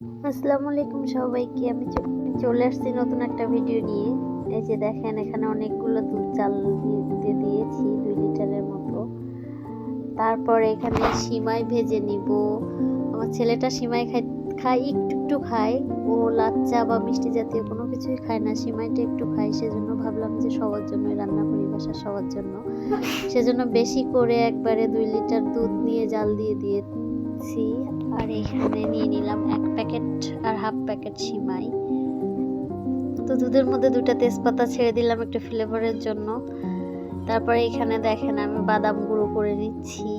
আসসালামু আলাইকুম সবাইকে। আমি চলে আসছি নতুন একটা ভিডিও নিয়ে। এই যে দেখেন, এখানে অনেকগুলো দুধ চাল দিতে দিয়েছি 2 লিটারের মতো। তারপর এখানে সিমাই ভেজে নিব। আমার ছেলেটা সিমাই খায় একটু খায়। ও লাচ্চা বা মিষ্টি জাতীয় কোনো কিছুই খায় না, সিমাইটা একটু খায়। সেজন্য ভাবলাম যে সবার জন্যই রান্না করি, বাসার সবার জন্য। সেজন্য বেশি করে একবারে 2 লিটার দুধ নিয়ে জাল দিয়ে দিয়েছি। আর এখানে নিয়ে নিলাম 1 প্যাকেট আর হাফ প্যাকেট সিমাই। তো দুধের মধ্যে 2টা তেজপাতা ছেড়ে দিলাম একটু ফ্লেভারের জন্য। তারপরে এখানে দেখেন আমি বাদাম গুঁড়ো করে নিচ্ছি।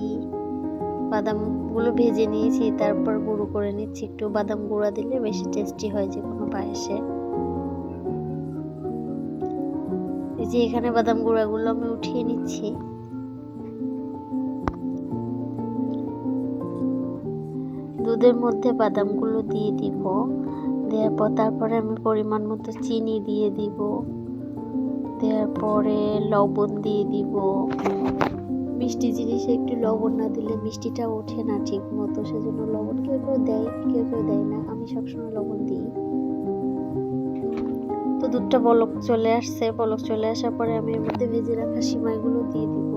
বাদামগুলো ভেজে নিয়েছি, তারপর গুঁড়ো করে নিচ্ছি। একটু বাদাম গুঁড়া দিলে বেশি টেস্টি হয় যে কোনো পায়েসে। এই যে এখানে বাদাম গুঁড়াগুলো আমি উঠিয়ে নিচ্ছি। দুধের মধ্যে বাদামগুলো দিয়ে দিব। দেওয়ার পর তারপরে আমি পরিমাণ মতো চিনি দিয়ে দিব। দেওয়ার পরে লবণ দিয়ে দিব। মিষ্টি জিনিসে একটু লবণ না দিলে মিষ্টিটা ওঠে না ঠিক মতো, সেজন্য লবণ কেউ কেউ দেয়, কেউ কেউ দেয় না। আমি সবসময় লবণ দিই। তো দুধটা বলক চলে আসছে। বলক চলে আসার পরে আমি এর মধ্যে ভেজে রাখা সিমাইগুলো দিয়ে দিব।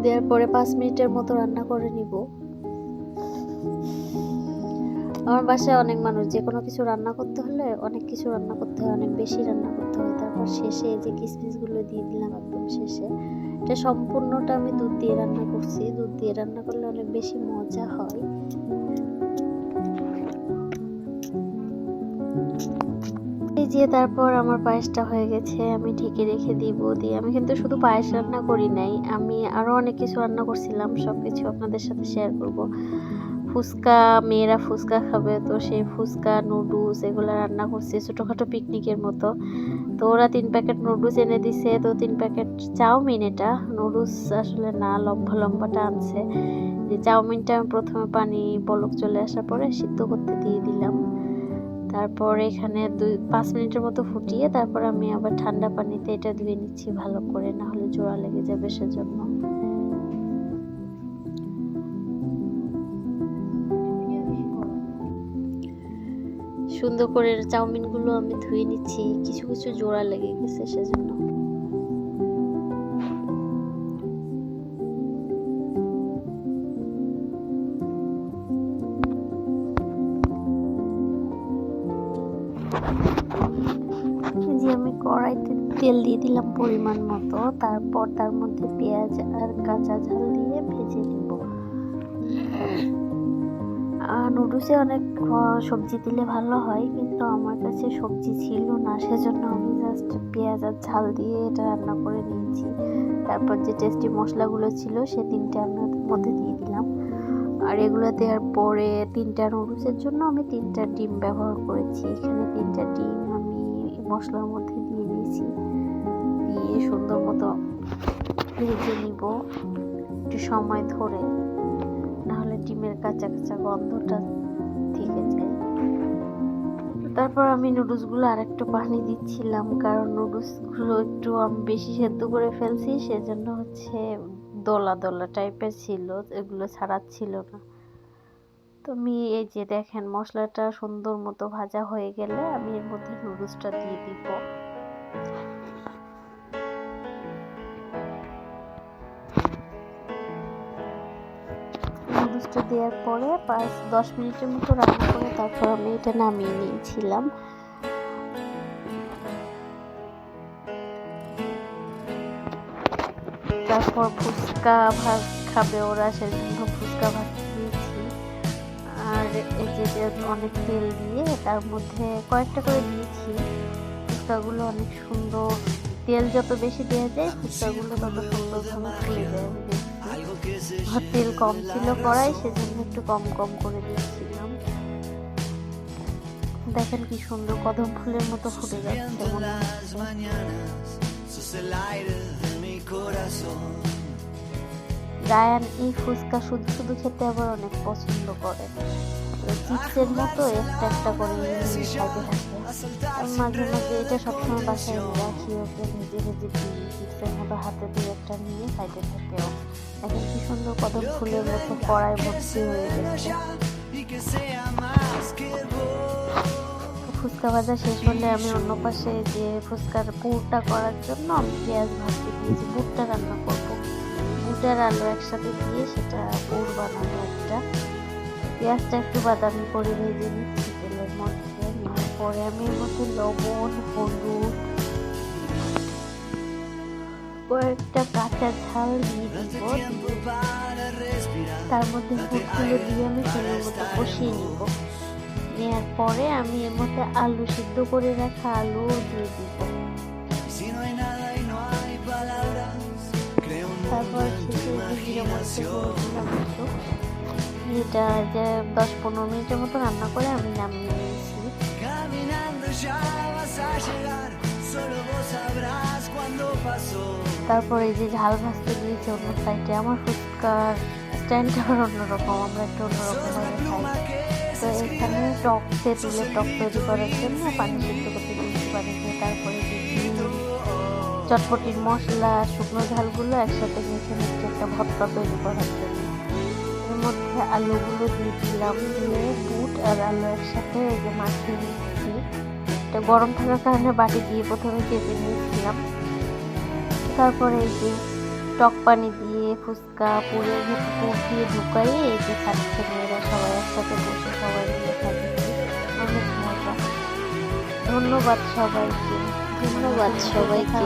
দেওয়ার পরে 5 মিনিটের মতো রান্না করে নিব। আমার বাসায় অনেক মানুষ, যে কোনো কিছু রান্না করতে হলে অনেক কিছু রান্না করতে হয়, অনেক বেশি রান্না করতে হয়। তারপর শেষে যে কিশমিশগুলো দিয়ে দিলাম একদম শেষে। এটা সম্পূর্ণটা আমি দুধ দিয়ে রান্না করছি। দুধ দিয়ে রান্না করলে অনেক বেশি মজা হয়। এই যে তারপর আমার পায়েসটা হয়ে গেছে, আমি ঢেকে রেখে দিব। দিয়ে আমি কিন্তু শুধু পায়েস রান্না করি নাই, আমি আরো অনেক কিছু রান্না করছিলাম। সবকিছু আপনাদের সাথে শেয়ার করব। ফুচকা, মেয়েরা ফুচকা খাবে, তো সেই ফুচকা, নুডলস এগুলো রান্না করছি ছোটোখাটো পিকনিকের মতো। তো ওরা 3 প্যাকেট নুডলস এনে দিছে, তো 3 প্যাকেট চাউমিন। এটা নুডলস আসলে না, লম্বা লম্বাটা আনছে। যে চাউমিনটা আমি প্রথমে পানি বলক চলে আসার পরে সিদ্ধ করতে দিয়ে দিলাম। তারপর এখানে 5 মিনিটের মতো ফুটিয়ে তারপর আমি আবার ঠান্ডা পানিতে এটা ধুয়ে নিচ্ছি ভালো করে, না হলে জোড়া লেগে যাবে সেজন্য। সুন্দর করে চাউমিনগুলো আমি ধুয়ে নিচ্ছি, কিছু কিছু জোড়া লেগে গেছে সেজন্য। যে আমি কড়াইতে তেল দিয়ে দিলাম পরিমাণ মতো। তারপর তার মধ্যে পেঁয়াজ আর কাঁচা ঝাল দিয়ে ভেজে নেব। নুডলসে অনেক সবজি দিলে ভালো হয়, কিন্তু আমার কাছে সবজি ছিল না, সেজন্য আমি জাস্ট পেঁয়াজ আর ঝাল দিয়ে এটা রান্না করে নিয়েছি। তারপর যে টেস্টি মশলাগুলো ছিল সে 3টে আমি ওর মধ্যে দিয়ে দিলাম। আর এগুলো দেওয়ার পরে 3টা নুডলসের জন্য আমি 3টা ডিম ব্যবহার করেছি। এখানে 3টা ডিম আমি মশলার মধ্যে দিয়ে দিয়েছি। দিয়ে সুন্দর মতো ভেজে নিব একটু সময় ধরে, নাহলে ডিমের কাঁচা কাঁচা গন্ধটা থেকে যায়। তারপর আমি নুডলসগুলো আর একটু পানি দিচ্ছিলাম, কারণ নুডলসগুলো একটু আমি বেশি সেদ্ধ করে ফেলছি, সেজন্য হচ্ছে দলা দলা টাইপের ছিল, এগুলো ছাড়াচ্ছিল না। তো আমি এই যে দেখেন মশলাটা সুন্দর মতো ভাজা হয়ে গেলে আমি এর মধ্যে নুডলসটা দিয়ে দিব। নুডলসটা দেওয়ার পরে 5-10 মিনিটের মতো রান্না করে তারপর আমি এটা নামিয়ে নিয়েছিলাম। তারপর ফুচকা খাবে ওরা, সেজন্য ফুচকা ভাজতে দিয়েছি। আর এই যে অনেক তেল দিয়ে তার মধ্যে কয়েকটা করে দিয়েছি। ফুচকাগুলো অনেক সুন্দর, তেল যত বেশি দেওয়া যায় ফুচকাগুলো তত সুন্দরভাবে ফুলে যায়। আর তেল কম ছিল কড়াই, সেজন্য একটু কম কম করে দিয়েছিলাম। দেখেন কি সুন্দর কদম ফুলের মতো ফুটে যাচ্ছে মনে হচ্ছে। রায়ান এই ফুচকা শুধু শুধু খেতে আবার অনেক পছন্দ করে। চিপসের মতো একটা একটা করে খাইতে থাকে। মাঝে মাঝে এটা সবসময় বাসায় রাখি, ওকে ভেজে ভেজে দিই, চিপসের মতো হাতে দিয়ে একটা নিয়ে খাইতে থাকে। ও এখন কি সুন্দর কদম ফুলের মতো কড়াই ভর্তি হয়ে গেছে। ফুচকা ভাজা শেষ হলে আমি অন্য পাশে যে ফুচকার পুরটা করার জন্য আমি পেঁয়াজ ভাজতে দিয়েছি। বুটটা রান্না করব, বুট আর আলু একসাথে দিয়ে সেটা পুর বানাবো একটা। পেঁয়াজটা একটু বাদামি করে ভেজে নিচ্ছি তেলের মধ্যে, নেওয়ার পরে আমি এর মধ্যে লবণ, হলুদ, কয়েকটা কাঁচা ঝাল দিয়ে দিব। তার মধ্যে বুটগুলো দিয়ে আমি তেলের মধ্যে কষিয়ে নিব। নেওয়ার পরে আমি এর মধ্যে আলু সিদ্ধ করে রাখা আলু দিয়ে দিব। তারপর জিরা মরিচ দিলাম একটু। এটা যে 10-15 মিনিটের মতো রান্না করে আমি নামিয়ে নিয়েছি। তারপরে এই যে ঝাল ভাজতে দিয়েছে অন্য সাইডে। আমার ফুচকার স্টাইলটা অন্যরকম, আমরা একটু অন্যরকম ভাবে খাই। তো এখানে টক তেঁতুলের টক তৈরি করার জন্য পানি সিদ্ধ করতে দিয়েছি। পানি দিয়ে তারপরে চটপটির মশলা, শুকনো ঝালগুলো একসাথে মিশে নিচ্ছে একটা ভর্তা তৈরি করার জন্য। এর মধ্যে আলুগুলো দিয়ে দিলাম, দিয়ে বুট আর আলু একসাথে এই যে মাখিয়ে নিচ্ছি। এটা গরম থাকার কারণে বাটি দিয়ে প্রথমে চেপে নিয়েছিলাম। তারপরে এই যে টক পানি দিয়ে ফুচকা পুরে পুর দিয়ে ঢুকাইয়ে এই যে খাচ্ছে মেয়েরা সবাই একসাথে বসে, সবাই মিলে খাচ্ছে, অনেক মজা। ধন্যবাদ সবাইকে, ধন্যবাদ সবাইকে।